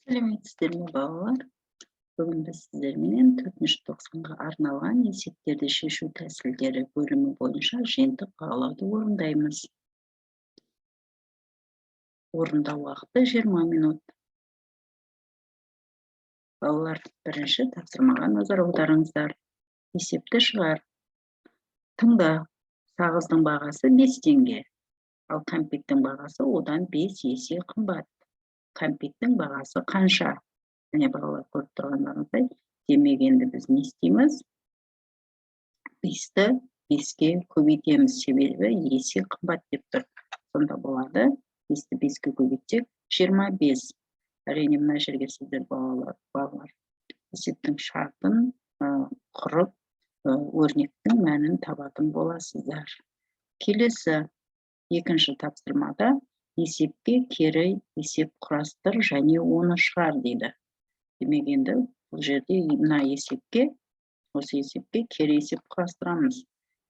Сәлеметсіздер ме балалар? Бүгін біз сіздермен 4-90-ға арналған есептерді шешу тәсілдері бөлімі бойынша жиынтық бағалауды орындаймыз. Орындау уақыты 20 минут. Балалар, бірінші тапсырмаға назар аударыңыздар. Есепті шығар. Тыңда, сағыздың бағасы 5 теңге, ал кәмпиттің бағасы одан 5 есе қымбат. Кәмпиттің бағасы қанша? Міне балалар, көріп тұрғандарыңыздай, демек енді біз не істейміз? 5-ті 5-ке көбейтеміз, себебі есе қымбат деп тұр. Сонда болады 5-ті 5-ке көбейтсек 25. Әрине мына жерге сіздер балалар есептің шартын құрып, өрнектің мәнін табатын боласыздар. Келесі екінші тапсырмада есепке кері есеп құрастыр және оны шығар дейді. Демек енді бұл жерде мына есепке, осы есепке кері есеп құрастырамыз.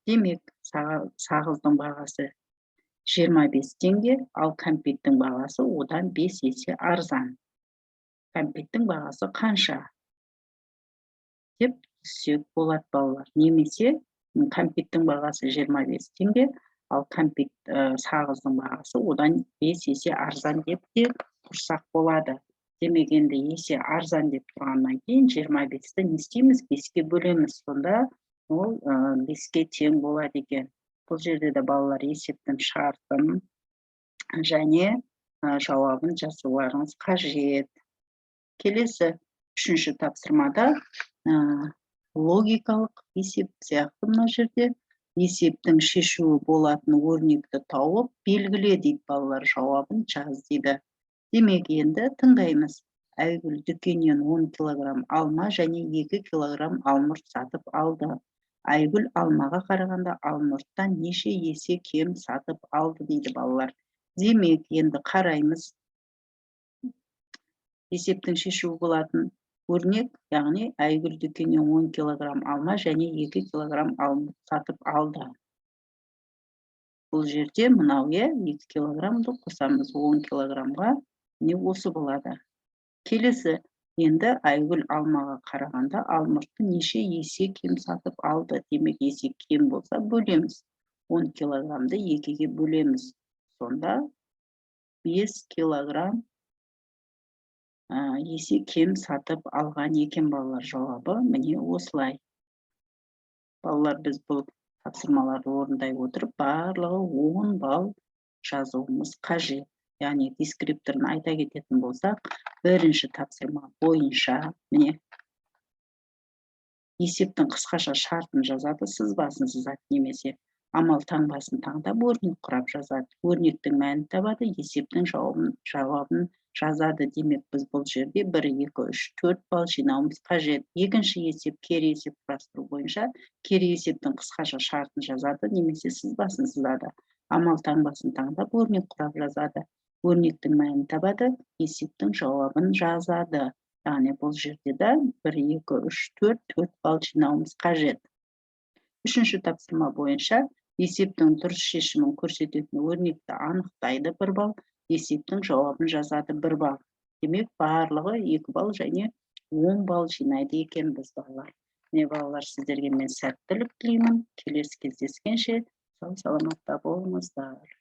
Демек сағыздың бағасы 25 теңге, ал кәмпиттің бағасы одан 5 есе арзан. Кәмпиттің бағасы қанша? Деп түсек болады балалар. Немесе кәмпиттің бағасы 25 теңге, ал сағыздың бағасы одан 5 есе арзан деп те құрсақ болады. Демек енді есе арзан деп тұрғаннан кейін 25-ті не істейміз? 5-ке бөлеміз. Сонда ол 5-ке тең болады екен. Бұл жерде де балалар есептің шартын және жауабын жазуларыңыз қажет. Келесі үшінші тапсырмада логикалық есеп сияқты мына жерде есептің шешуі болатын өрнекті тауып белгіле дейді балалар, жауабын жаз дейді. Демек енді тыңдаймыз. Айгүл дүкеннен 10 килограмм алма және 2 килограмм алмұрт сатып алды. Айгүл алмаға қарағанда алмұрттан неше есе кем сатып алды дейді балалар. Демек енді қараймыз. Есептің шешуі болатын өрнек, яғни Айгүл дүкеннен 10 килограмм алма және 2 килограмм алмұрт сатып алды. Бұл жерде мынау 2 килограммды қосамыз 10 килограммға. Не осы болады. Келесі, енді Айгүл алмаға қарағанда алмұртты неше есе кем сатып алды. Демек, есе кем болса бөлеміз. 10 килограммды 2-ге бөлеміз. Сонда 5 килограмм есе кем сатып алған екен балалар. Жауабы міне осылай. Балалар, біз бұл тапсырмаларды орындай отырып, барлығы 10 балл жазуымыз қажет. Яғни дескрипторын айта кететін болсақ, бірінші тапсырма бойынша міне есептің қысқаша шартын жазады, сызбасын сызады, немесе амал таңбасын таңдап өрнек құрап жазады. Өрнектің мәнін табады, есептің жауабын жазады. Демек біз бұл жерде 1, 2, 3, 4 балл жинауымыз қажет. Екінші есеп кері есеп құрастыру бойынша кері есептің қысқаша шартын жазады, немесе сызбасын сызады. Амал таңбасын таңдап өрнек құрап жазады. Өрнектің мәнін табады, есептің жауабын жазады. Яғни бұл жерде де 1, 2, 3, 4 балл жинауымыз қажет. Үшінші тапсырма бойынша есептің дұрыс шешімін көрсететін өрнекті анықтайды 1 балл, есептің жауабын жазады 1 балл. Демек, барлығы 2 балл және 10 балл жинайды екен біз балалар. Міне балалар, сіздерге мен сәттілік тілеймін. Келесі кездескенше сау саламатта болыңыздар.